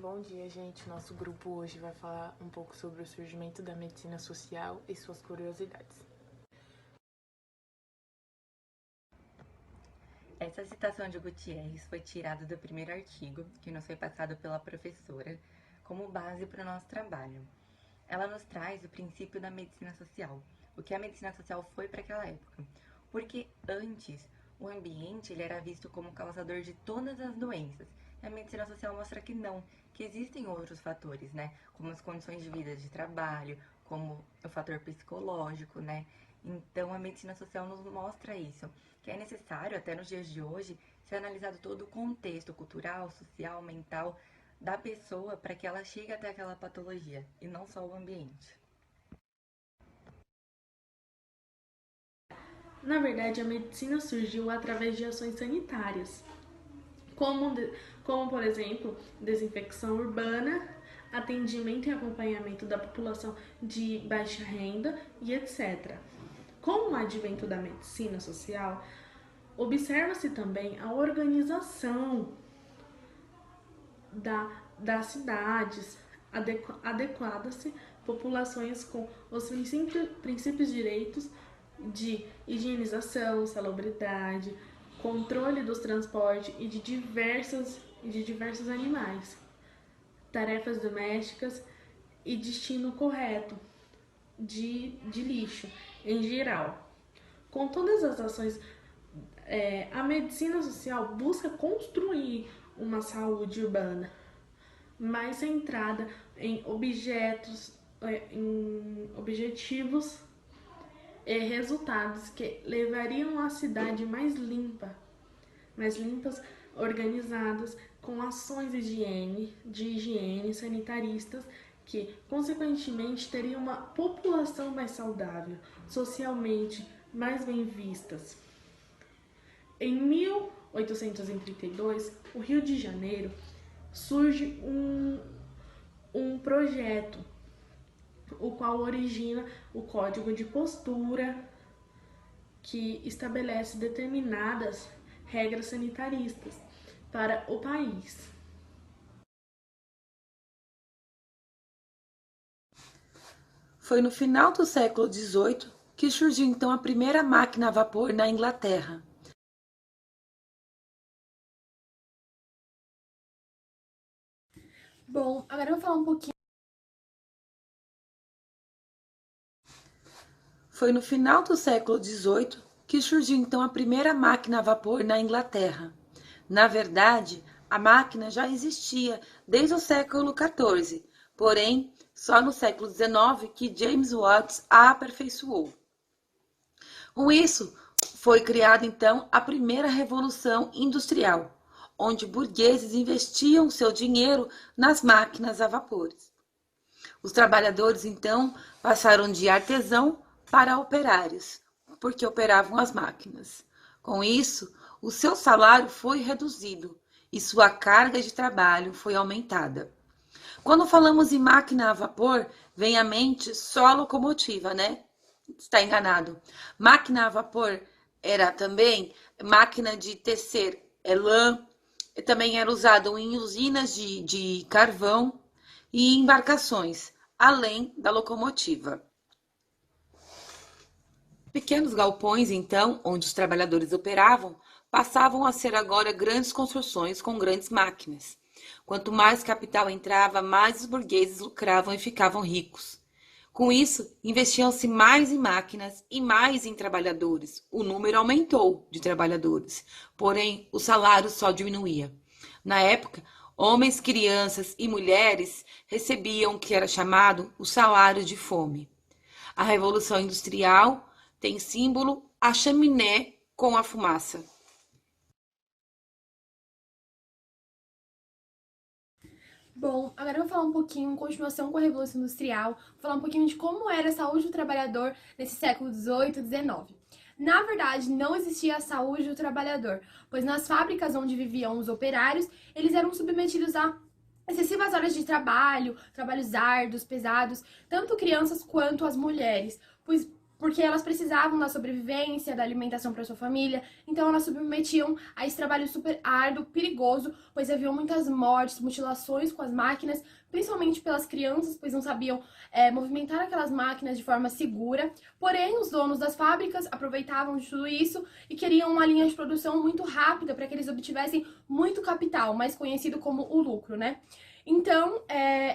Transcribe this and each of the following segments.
Bom dia, gente. Nosso grupo hoje vai falar um pouco sobre o surgimento da medicina social e suas curiosidades. Essa citação de Gutierrez foi tirada do primeiro artigo que nos foi passado pela professora como base para o nosso trabalho. Ela nos traz o princípio da medicina social, o que a medicina social foi para aquela época, porque antes o ambiente ele era visto como causador de todas as doenças. E a medicina social mostra que não, que existem outros fatores, né? Como as condições de vida de trabalho, como o fator psicológico, né? Então a medicina social nos mostra isso, que é necessário, até nos dias de hoje, ser analisado todo o contexto cultural, social, mental da pessoa para que ela chegue até aquela patologia, e não só o ambiente. Na verdade, a medicina surgiu através de ações sanitárias, como por exemplo, desinfecção urbana, atendimento e acompanhamento da população de baixa renda e etc. Com o advento da medicina social, observa-se também a organização das cidades, adequadas-se populações com os princípios direitos de higienização, salubridade, controle dos transportes e de diversos animais, tarefas domésticas e destino correto de lixo em geral. Com todas as ações, a medicina social busca construir uma saúde urbana mais centrada em objetivos e resultados que levariam a cidade mais limpas, organizadas, com ações de higiene sanitaristas que, consequentemente, teriam uma população mais saudável, socialmente mais bem vistas. Em 1832, o Rio de Janeiro, surge um projeto, o qual origina o Código de Postura, que estabelece determinadas regras sanitaristas para o país. Foi no final do século XVIII que surgiu então a primeira máquina a vapor na Inglaterra. Bom, agora eu vou falar um pouquinho. Foi no final do século XVIII que surgiu então a primeira máquina a vapor na Inglaterra. Na verdade, a máquina já existia desde o século XIV, porém, só no século XIX que James Watt a aperfeiçoou. Com isso, foi criada então a primeira revolução industrial, onde burgueses investiam seu dinheiro nas máquinas a vapores. Os trabalhadores então passaram de artesão para operários, porque operavam as máquinas. Com isso, o seu salário foi reduzido e sua carga de trabalho foi aumentada. Quando falamos em máquina a vapor, vem à mente só a locomotiva, né? Está enganado. Máquina a vapor era também máquina de tecer lã, também era usado em usinas de carvão e embarcações, além da locomotiva. Pequenos galpões, então, onde os trabalhadores operavam, passavam a ser agora grandes construções com grandes máquinas. Quanto mais capital entrava, mais os burgueses lucravam e ficavam ricos. Com isso, investiam-se mais em máquinas e mais em trabalhadores. O número aumentou de trabalhadores, porém o salário só diminuía. Na época, homens, crianças e mulheres recebiam o que era chamado o salário de fome. A Revolução Industrial tem símbolo a chaminé com a fumaça. Bom, agora eu vou falar um pouquinho, em continuação com a Revolução Industrial, vou falar um pouquinho de como era a saúde do trabalhador nesse século XVIII e XIX. Na verdade, não existia a saúde do trabalhador, pois nas fábricas onde viviam os operários, eles eram submetidos a excessivas horas de trabalho, trabalhos árduos, pesados, tanto crianças quanto as mulheres, pois porque elas precisavam da sobrevivência, da alimentação para sua família, então elas submetiam a esse trabalho super árduo, perigoso, pois haviam muitas mortes, mutilações com as máquinas, principalmente pelas crianças, pois não sabiam movimentar aquelas máquinas de forma segura. Porém, os donos das fábricas aproveitavam de tudo isso e queriam uma linha de produção muito rápida para que eles obtivessem muito capital, mais conhecido como o lucro, né? Então,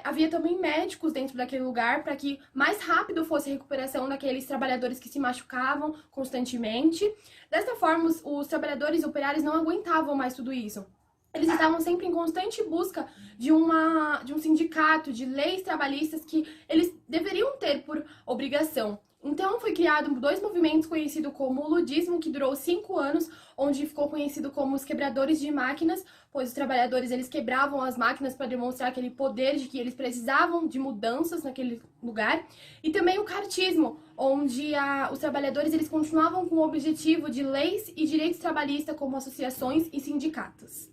havia também médicos dentro daquele lugar para que mais rápido fosse a recuperação daqueles trabalhadores que se machucavam constantemente. Desta forma, os trabalhadores operários não aguentavam mais tudo isso. Eles estavam sempre em constante busca de um sindicato, de leis trabalhistas que eles deveriam ter por obrigação. Então, foi criado 2 movimentos conhecidos como o ludismo, que durou 5 anos, onde ficou conhecido como os quebradores de máquinas, pois os trabalhadores eles quebravam as máquinas para demonstrar aquele poder de que eles precisavam de mudanças naquele lugar. E também o cartismo, onde os trabalhadores eles continuavam com o objetivo de leis e direitos trabalhistas como associações e sindicatos.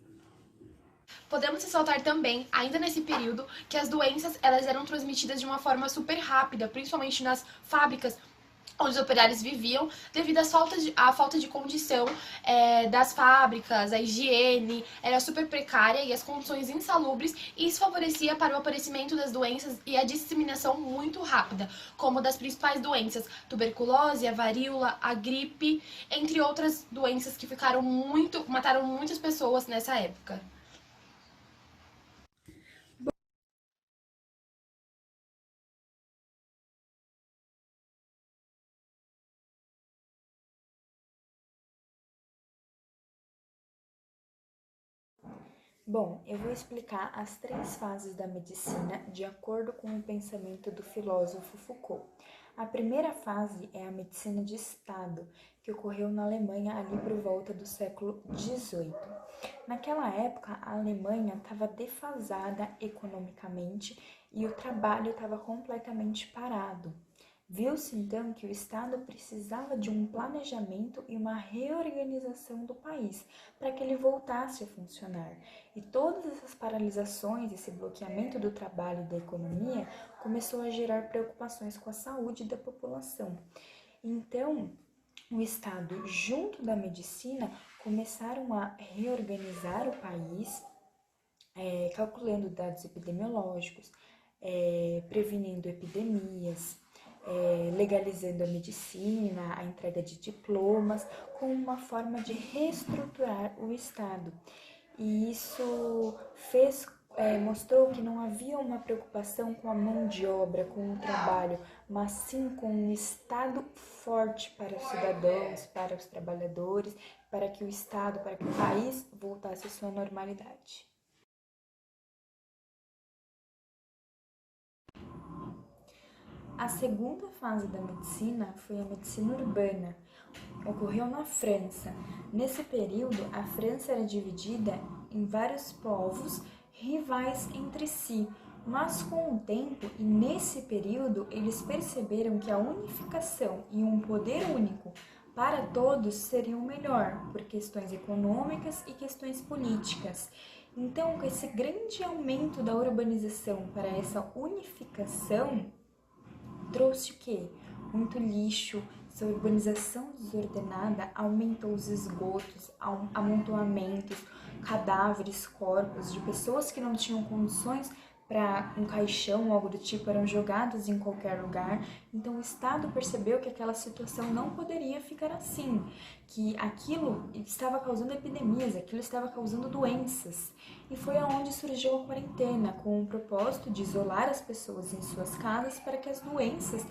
Podemos ressaltar também, ainda nesse período, que as doenças elas eram transmitidas de uma forma super rápida, principalmente nas fábricas onde os operários viviam, devido à falta de condição das fábricas, a higiene era super precária e as condições insalubres, e isso favorecia para o aparecimento das doenças e a disseminação muito rápida, como das principais doenças, tuberculose, a varíola, a gripe, entre outras doenças que mataram muitas pessoas nessa época. Bom, eu vou explicar as 3 fases da medicina de acordo com o pensamento do filósofo Foucault. A primeira fase é a medicina de Estado, que ocorreu na Alemanha ali por volta do século XVIII. Naquela época, a Alemanha estava defasada economicamente e o trabalho estava completamente parado. Viu-se então que o Estado precisava de um planejamento e uma reorganização do país para que ele voltasse a funcionar. E todas essas paralisações, esse bloqueamento do trabalho e da economia começou a gerar preocupações com a saúde da população. Então, o Estado, junto da medicina, começaram a reorganizar o país, calculando dados epidemiológicos, prevenindo epidemias, legalizando a medicina, a entrega de diplomas, como uma forma de reestruturar o Estado. E isso mostrou que não havia uma preocupação com a mão de obra, com o trabalho, mas sim com um Estado forte para os cidadãos, para os trabalhadores, para que o Estado, para que o país voltasse à sua normalidade. A segunda fase da medicina foi a medicina urbana. Ocorreu na França. Nesse período, a França era dividida em vários povos rivais entre si, mas com o tempo e nesse período eles perceberam que a unificação e um poder único para todos seriam melhor, por questões econômicas e questões políticas. Então, com esse grande aumento da urbanização para essa unificação, trouxe o quê? Muito lixo, essa urbanização desordenada aumentou os esgotos, amontoamentos, cadáveres, corpos de pessoas que não tinham condições para um caixão ou algo do tipo, eram jogados em qualquer lugar. Então o Estado percebeu que aquela situação não poderia ficar assim, que aquilo estava causando epidemias, aquilo estava causando doenças. E foi aonde surgiu a quarentena, com o propósito de isolar as pessoas em suas casas para que as doenças,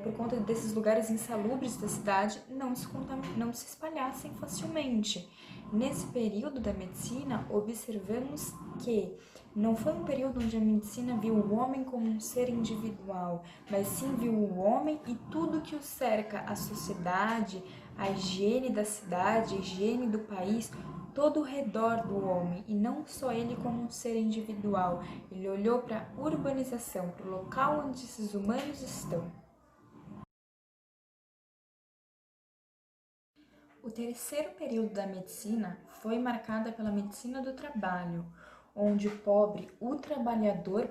por conta desses lugares insalubres da cidade, não se espalhassem facilmente. Nesse período da medicina, observamos que não foi um período onde a medicina viu o homem como um ser individual, mas sim viu o homem e tudo que o cerca, a sociedade, a higiene da cidade, a higiene do país, todo o redor do homem, e não só ele como um ser individual. Ele olhou para a urbanização, para o local onde esses humanos estão. O terceiro período da medicina foi marcada pela medicina do trabalho, onde o pobre, o trabalhador,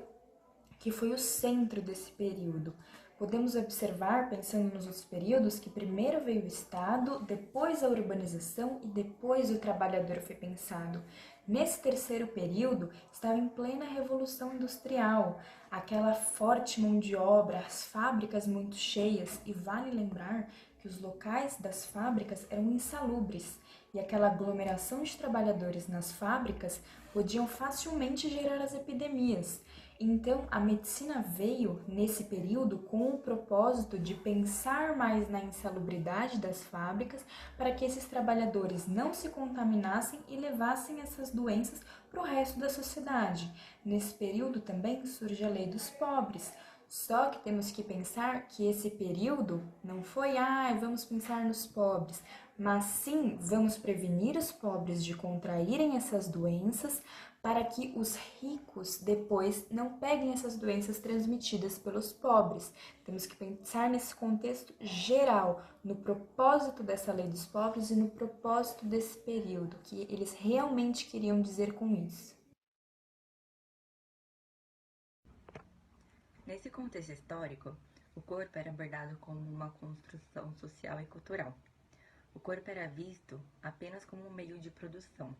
que foi o centro desse período. Podemos observar, pensando nos outros períodos, que primeiro veio o Estado, depois a urbanização e depois o trabalhador foi pensado. Nesse terceiro período, estava em plena Revolução Industrial, aquela forte mão de obra, as fábricas muito cheias, e vale lembrar que os locais das fábricas eram insalubres, e aquela aglomeração de trabalhadores nas fábricas podiam facilmente gerar as epidemias. Então, a medicina veio, nesse período, com o propósito de pensar mais na insalubridade das fábricas para que esses trabalhadores não se contaminassem e levassem essas doenças para o resto da sociedade. Nesse período também surge a Lei dos Pobres. Só que temos que pensar que esse período não foi, vamos pensar nos pobres, mas sim, vamos prevenir os pobres de contraírem essas doenças para que os ricos depois não peguem essas doenças transmitidas pelos pobres. Temos que pensar nesse contexto geral, no propósito dessa Lei dos Pobres e no propósito desse período, que eles realmente queriam dizer com isso. Nesse contexto histórico, o corpo era abordado como uma construção social e cultural. O corpo era visto apenas como um meio de produção,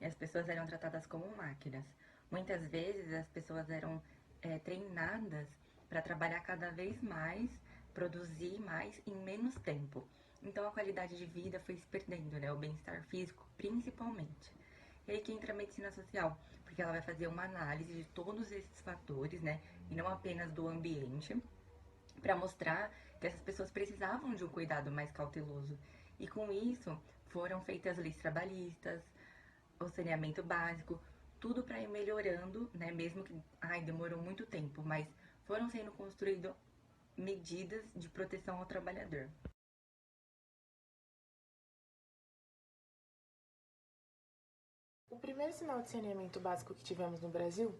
e as pessoas eram tratadas como máquinas. Muitas vezes as pessoas eram treinadas para trabalhar cada vez mais, produzir mais em menos tempo. Então a qualidade de vida foi se perdendo, né? O bem-estar físico principalmente. E aí que entra a medicina social, porque ela vai fazer uma análise de todos esses fatores, né? E não apenas do ambiente, para mostrar que essas pessoas precisavam de um cuidado mais cauteloso. E com isso foram feitas leis trabalhistas, o saneamento básico, tudo para ir melhorando, né? Mesmo que demorou muito tempo, mas foram sendo construídas medidas de proteção ao trabalhador. O primeiro sinal de saneamento básico que tivemos no Brasil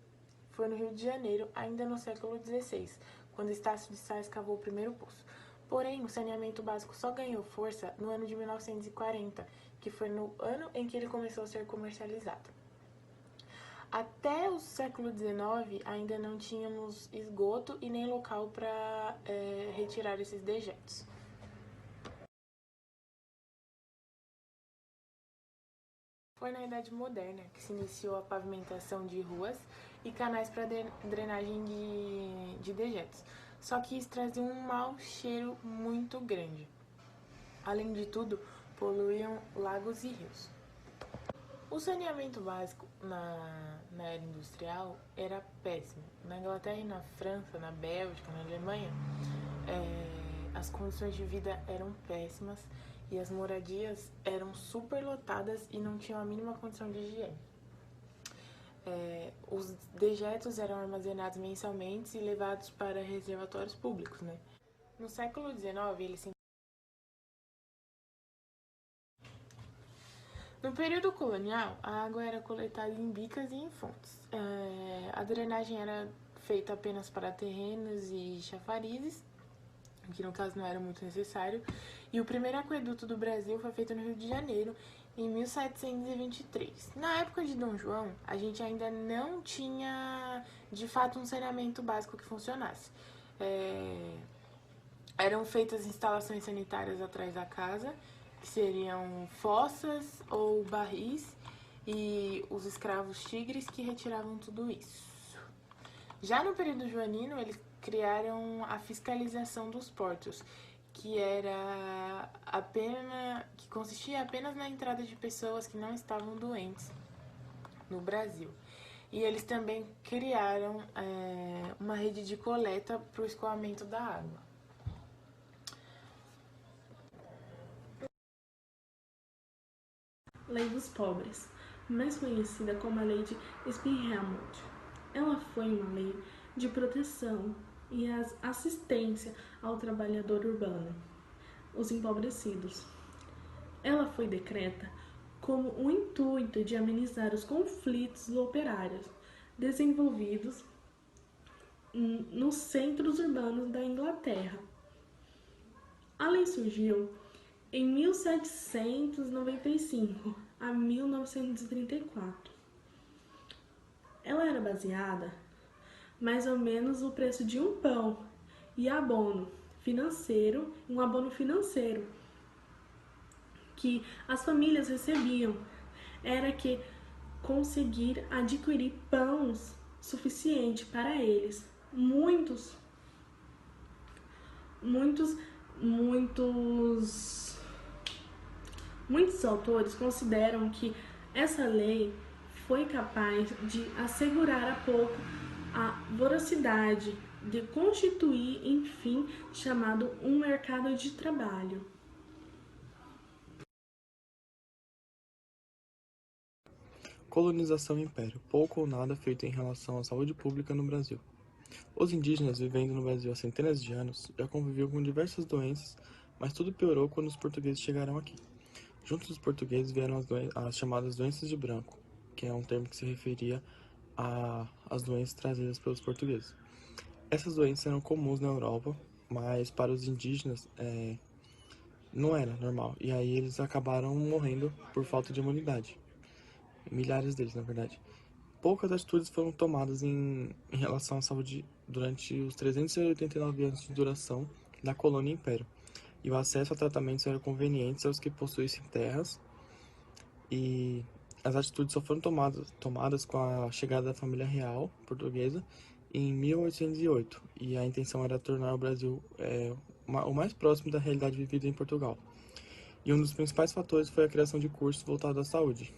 foi no Rio de Janeiro, ainda no século XVI, quando Estácio de Sá escavou o primeiro poço. Porém, o saneamento básico só ganhou força no ano de 1940, que foi no ano em que ele começou a ser comercializado. Até o século XIX, ainda não tínhamos esgoto e nem local para retirar esses dejetos. Foi na Idade Moderna que se iniciou a pavimentação de ruas e canais para drenagem de dejetos. Só que isso trazia um mau cheiro muito grande. Além de tudo, poluíam lagos e rios. O saneamento básico na era industrial era péssimo. Na Inglaterra e na França, na Bélgica, na Alemanha, as condições de vida eram péssimas e as moradias eram superlotadas e não tinham a mínima condição de higiene. Os dejetos eram armazenados mensalmente e levados para reservatórios públicos, né? No século XIX, No período colonial, a água era coletada em bicas e em fontes. A drenagem era feita apenas para terrenos e chafarizes, que no caso não era muito necessário, e o primeiro aqueduto do Brasil foi feito no Rio de Janeiro, em 1723. Na época de Dom João, a gente ainda não tinha, de fato, um saneamento básico que funcionasse. Eram feitas instalações sanitárias atrás da casa, que seriam fossas ou barris, e os escravos tigres que retiravam tudo isso. Já no período joanino, eles criaram a fiscalização dos portos, que consistia apenas na entrada de pessoas que não estavam doentes no Brasil. E eles também criaram uma rede de coleta para o escoamento da água. Lei dos Pobres, mais conhecida como a Lei de Spielhelmont. Ela foi uma lei de proteção e assistência ao trabalhador urbano, os empobrecidos. Ela foi decreta como o intuito de amenizar os conflitos operários desenvolvidos nos centros urbanos da Inglaterra. A lei surgiu em 1795 a 1934. Ela era baseada mais ou menos no preço de um pão e abono financeiro, que as famílias recebiam era que conseguir adquirir pães suficiente para eles. Muitos autores consideram que essa lei foi capaz de assegurar a pouco a voracidade de constituir, enfim, chamado um mercado de trabalho. Colonização e império. Pouco ou nada feito em relação à saúde pública no Brasil. Os indígenas, vivendo no Brasil há centenas de anos, já conviviam com diversas doenças, mas tudo piorou quando os portugueses chegaram aqui. Junto dos portugueses vieram as chamadas doenças de branco, que é um termo que se referia às doenças trazidas pelos portugueses. Essas doenças eram comuns na Europa, mas para os indígenas não era normal, e aí eles acabaram morrendo por falta de imunidade. Milhares deles, na verdade. Poucas atitudes foram tomadas em relação à saúde durante os 389 anos de duração da colônia e império, e o acesso a tratamentos era conveniente aos que possuíssem terras, e as atitudes só foram tomadas com a chegada da família real portuguesa em 1808, e a intenção era tornar o Brasil o mais próximo da realidade vivida em Portugal. E um dos principais fatores foi a criação de cursos voltados à saúde.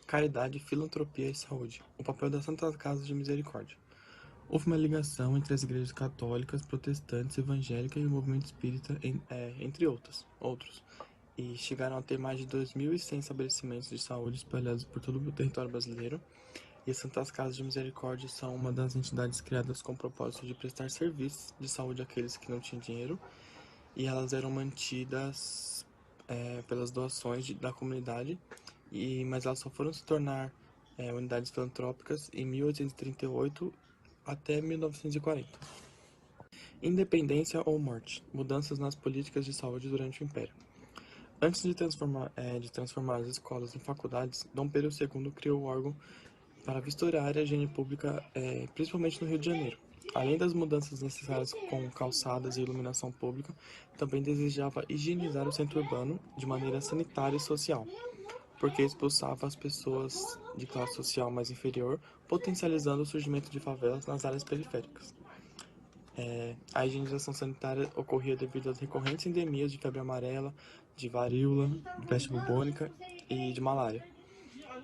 Caridade, filantropia e saúde. O papel das Santas Casas de Misericórdia. Houve uma ligação entre as igrejas católicas, protestantes, evangélicas e o movimento espírita, entre outros. E chegaram a ter mais de 2.100 estabelecimentos de saúde espalhados por todo o território brasileiro. E as Santas Casas de Misericórdia são uma das entidades criadas com o propósito de prestar serviços de saúde àqueles que não tinham dinheiro. E elas eram mantidas pelas doações da comunidade, mas elas só foram se tornar unidades filantrópicas em 1838 até 1940. Independência ou morte. Mudanças nas políticas de saúde durante o Império. Antes de transformar as escolas em faculdades, Dom Pedro II criou o órgão para vistoriar a higiene pública, principalmente no Rio de Janeiro. Além das mudanças necessárias com calçadas e iluminação pública, também desejava higienizar o centro urbano de maneira sanitária e social, porque expulsava as pessoas de classe social mais inferior, potencializando o surgimento de favelas nas áreas periféricas. A higienização sanitária ocorria devido às recorrentes endemias de febre amarela, de varíola, de peste bubônica e de malária,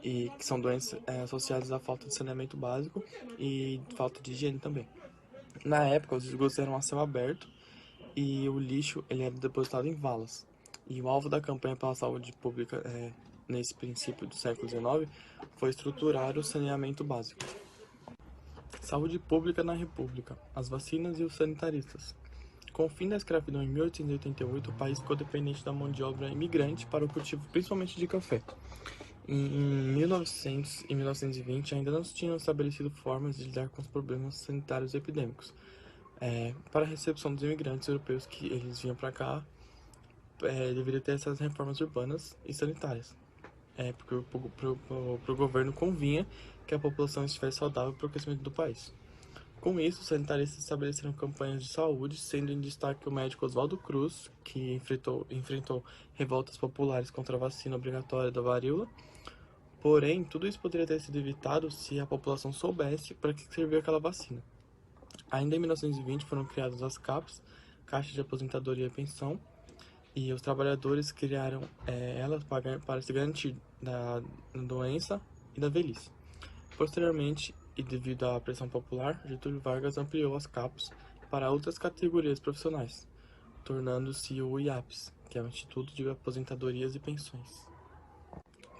e que são doenças associadas à falta de saneamento básico e falta de higiene também. Na época, os esgotos eram a céu aberto e o lixo ele era depositado em valas. E o alvo da campanha pela saúde pública nesse princípio do século XIX foi estruturar o saneamento básico. Saúde pública na República, as vacinas e os sanitaristas. Com o fim da escravidão em 1888, o país ficou dependente da mão de obra imigrante para o cultivo principalmente de café. Em 1900 e 1920 ainda não se tinham estabelecido formas de lidar com os problemas sanitários e epidêmicos. Para a recepção dos imigrantes europeus que eles vinham para cá, deveria ter essas reformas urbanas e sanitárias. Porque para o governo convinha que a população estivesse saudável para o crescimento do país. Com isso, os sanitaristas estabeleceram campanhas de saúde, sendo em destaque o médico Oswaldo Cruz, que enfrentou revoltas populares contra a vacina obrigatória da varíola. Porém, tudo isso poderia ter sido evitado se a população soubesse para que servia aquela vacina. Ainda em 1920 foram criadas as CAPs, Caixas de Aposentadoria e Pensão, e os trabalhadores criaram elas para se garantir da doença e da velhice. Posteriormente, e devido à pressão popular, Getúlio Vargas ampliou as CAPs para outras categorias profissionais, tornando-se o IAPS, que é o Instituto de Aposentadorias e Pensões.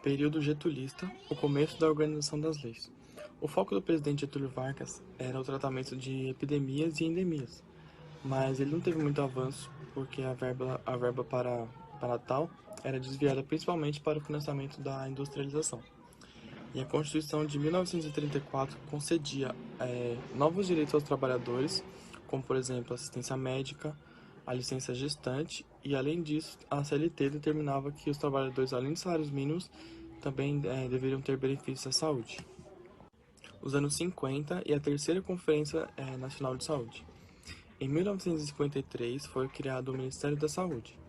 Período getulista, o começo da organização das leis. O foco do presidente Getúlio Vargas era o tratamento de epidemias e endemias, mas ele não teve muito avanço porque a verba para tal era desviada principalmente para o financiamento da industrialização. E a Constituição de 1934 concedia novos direitos aos trabalhadores, como por exemplo assistência médica, a licença gestante, e além disso a CLT determinava que os trabalhadores, além de salários mínimos, também deveriam ter benefícios à saúde. Os anos 50 e a terceira Conferência Nacional de Saúde. Em 1953 foi criado o Ministério da Saúde,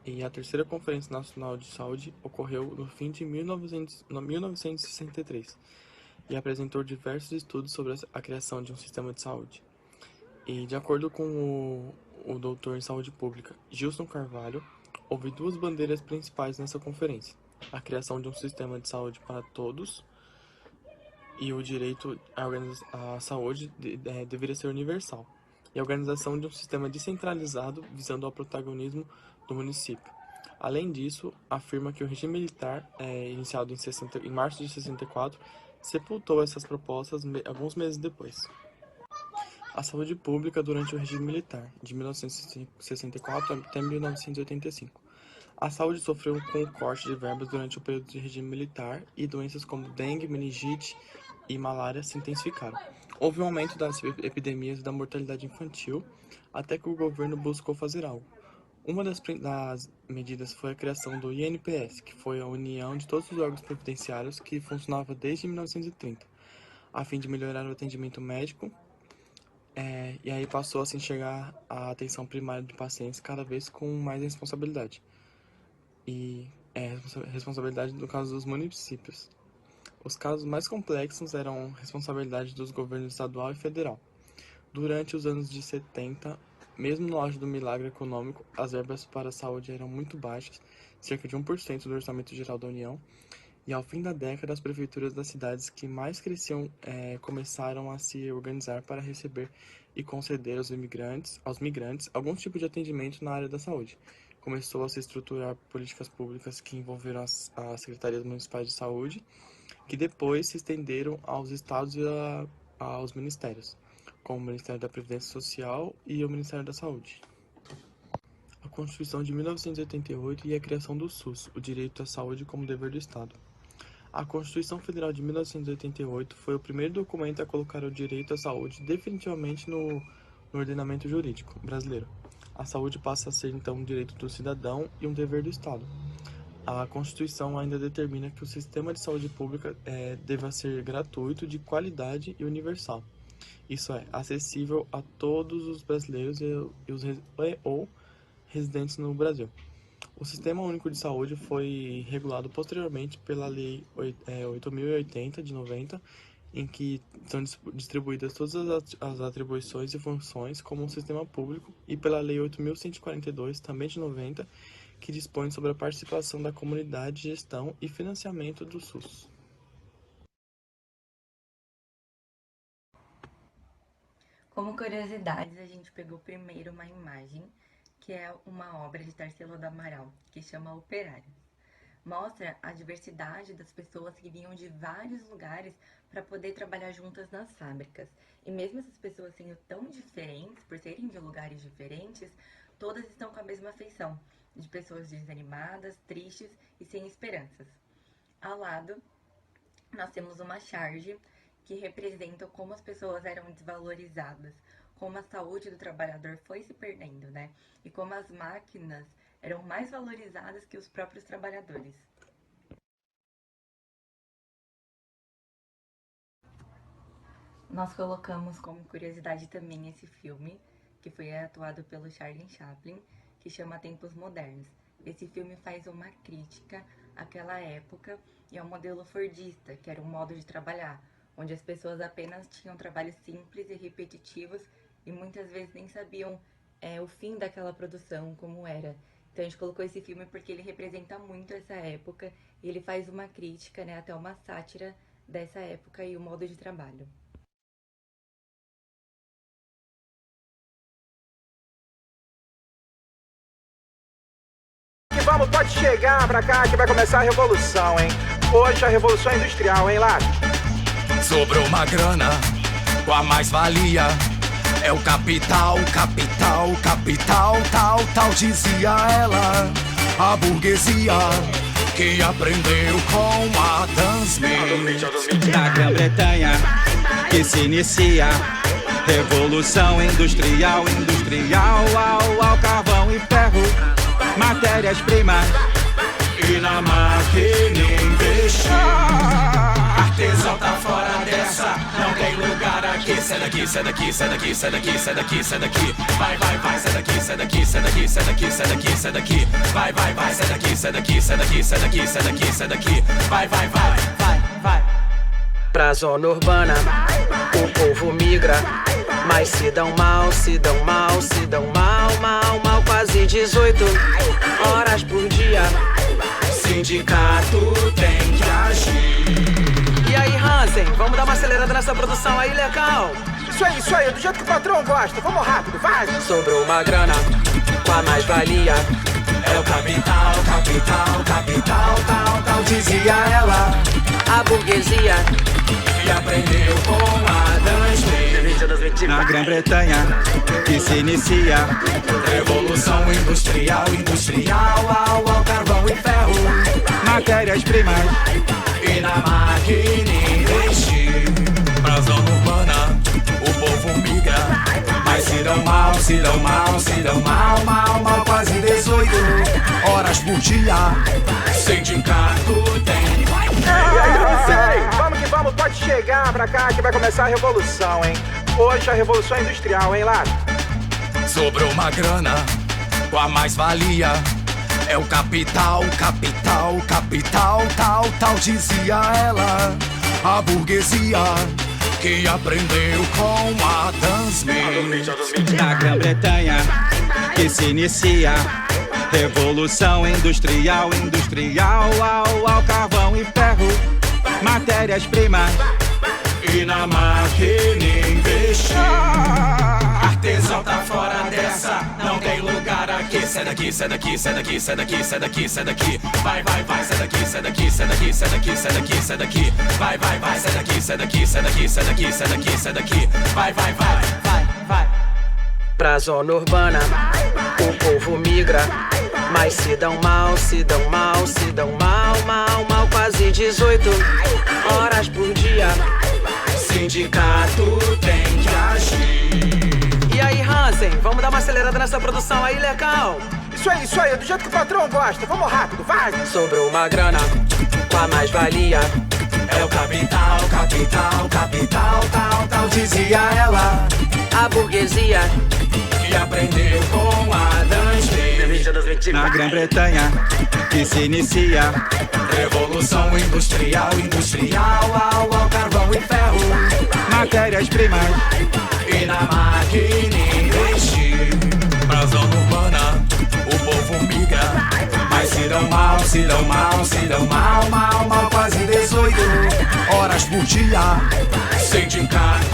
e a terceira Conferência Nacional de Saúde ocorreu no fim de 1963 e apresentou diversos estudos sobre a criação de um sistema de saúde. E, de acordo com o doutor em saúde pública Gilson Carvalho, houve duas bandeiras principais nessa conferência: a criação de um sistema de saúde para todos e o direito à saúde deveria ser universal, e a organização de um sistema descentralizado visando ao protagonismo do município. Além disso, afirma que o regime militar, iniciado em março de 64, sepultou essas propostas alguns meses depois. A saúde pública durante o regime militar, de 1964 até 1985. A saúde sofreu com o corte de verbas durante o período de regime militar e doenças como dengue, meningite e malária se intensificaram. Houve um aumento das epidemias e da mortalidade infantil, até que o governo buscou fazer algo. Uma das medidas foi a criação do INPS, que foi a união de todos os órgãos previdenciários que funcionava desde 1930, a fim de melhorar o atendimento médico, e aí passou a se enxergar a atenção primária de pacientes cada vez com mais responsabilidade. E responsabilidade no caso dos municípios. Os casos mais complexos eram responsabilidade dos governos estadual e federal. Durante os anos de 70, mesmo no auge do milagre econômico, as verbas para a saúde eram muito baixas, cerca de 1% do orçamento geral da União, e ao fim da década, as prefeituras das cidades que mais cresciam começaram a se organizar para receber e conceder aos migrantes algum tipo de atendimento na área da saúde. Começou a se estruturar políticas públicas que envolveram as secretarias municipais de saúde, que depois se estenderam aos estados e aos ministérios, como o Ministério da Previdência Social e o Ministério da Saúde. A Constituição de 1988 e a criação do SUS, o direito à saúde como dever do Estado. A Constituição Federal de 1988 foi o primeiro documento a colocar o direito à saúde definitivamente no ordenamento jurídico brasileiro. A saúde passa a ser então um direito do cidadão e um dever do Estado. A Constituição ainda determina que o sistema de saúde pública deva ser gratuito, de qualidade e universal. Isso é, acessível a todos os brasileiros ou residentes no Brasil. O Sistema Único de Saúde foi regulado posteriormente pela Lei 8.080 de 90, em que são distribuídas todas as atribuições e funções como um sistema público, e pela Lei 8.142, também de 90, que dispõe sobre a participação da comunidade, gestão e financiamento do SUS. Como curiosidades, a gente pegou primeiro uma imagem, que é uma obra de Tarsila do Amaral, que chama Operários. Mostra a diversidade das pessoas que vinham de vários lugares para poder trabalhar juntas nas fábricas. E mesmo essas pessoas sendo tão diferentes, por serem de lugares diferentes, todas estão com a mesma feição, de pessoas desanimadas, tristes e sem esperanças. Ao lado, nós temos uma charge que representa como as pessoas eram desvalorizadas, como a saúde do trabalhador foi se perdendo, né? E como as máquinas eram mais valorizadas que os próprios trabalhadores. Nós colocamos como curiosidade também esse filme, que foi atuado pelo Charlie Chaplin, que chama Tempos Modernos. Esse filme faz uma crítica àquela época e ao modelo fordista, que era um modo de trabalhar, onde as pessoas apenas tinham trabalhos simples e repetitivos e muitas vezes nem sabiam o fim daquela produção, como era. Então a gente colocou esse filme porque ele representa muito essa época e ele faz uma crítica, né, até uma sátira dessa época e o modo de trabalho. Vamos, pode chegar pra cá que vai começar a revolução, hein? Hoje a revolução industrial, hein, Lado? Sobrou uma grana com a mais-valia. É o capital, capital, capital, tal, dizia ela. A burguesia que aprendeu com Adam Smith. Na Grã-Bretanha que se inicia revolução industrial, ao carvão e ferro, matérias-primas E na máquina investir. Artesão tá fora dessa, não tem lugar aqui. sai daqui, sai daqui, sai daqui, sai daqui, sai daqui, sai daqui. Vai, vai, vai, sai daqui, sai daqui, sai daqui, sai daqui, sai daqui, sai daqui. Vai, vai, vai, sai daqui, sai daqui, sai daqui, sai daqui, sai daqui, sai daqui. Vai, vai, vai, vai, vai. Pra zona urbana, o povo migra, mas se dão mal, se dão mal, se dão mal, mal, mal, quase 18 horas por dia. Sindicato tem que agir. E aí, Hansen, vamos dar uma acelerada nessa produção aí, legal? Isso aí, do jeito que o patrão gosta. Vamos rápido, vai! Sobrou uma grana com a mais-valia. É o capital, capital, capital, tal, tal, dizia ela. A burguesia E aprendeu com Adam Smith. Na Grã-Bretanha que se inicia Revolução industrial, industrial, ao carvão e ferro. matérias-primas E na máquina investir. Pra zona urbana, o povo migra. Mas se dão mal, se dão mal, se dão mal, mal, mal, quase 18 horas por dia. Sindicato tem. E aí, não sei, vamos que vamos, pode chegar pra cá que vai começar a revolução, hein? Hoje a revolução industrial, hein, Lado? Sobrou uma grana com a mais-valia. É o capital, capital, capital, tal, tal, dizia ela. A burguesia que aprendeu com Adam Smith. Na Grã-Bretanha que se inicia revolução industrial, industrial, ao carvão e ferro, matérias-primas E na máquina investir. Artesão tá fora dessa, não tem lugar aqui. Sai daqui, sai daqui, sai daqui, sai daqui, sai daqui, sai daqui. Vai, vai, vai, sai daqui, sai daqui, sai daqui, sai daqui, sai daqui, sai daqui. Vai, vai, vai, sai daqui, sai daqui, sai daqui, sai daqui, sai daqui, sai daqui. Vai, vai, vai, vai, vai. pra zona urbana, o povo migra, mas se dão mal, se dão mal, se dão mal, mal, mal, quase 18 horas por dia. Sindicato tem que agir. E aí, Hansen, vamos dar uma acelerada nessa produção aí, legal? Isso aí, do jeito que o patrão gosta. Vamos rápido, vai! Sobrou uma grana com a mais-valia. É o capital, capital, capital, tal, tal, dizia ela. A burguesia que aprendeu com Adam Smith. Na Grã-Bretanha que se inicia Revolução industrial, industrial, ao carvão e ferro, matérias-primas e na máquina investir. Pra zona urbana, o povo migra, mas se dão mal, se dão mal, se dão mal, mal, mal, quase 18 horas por dia. Sindicato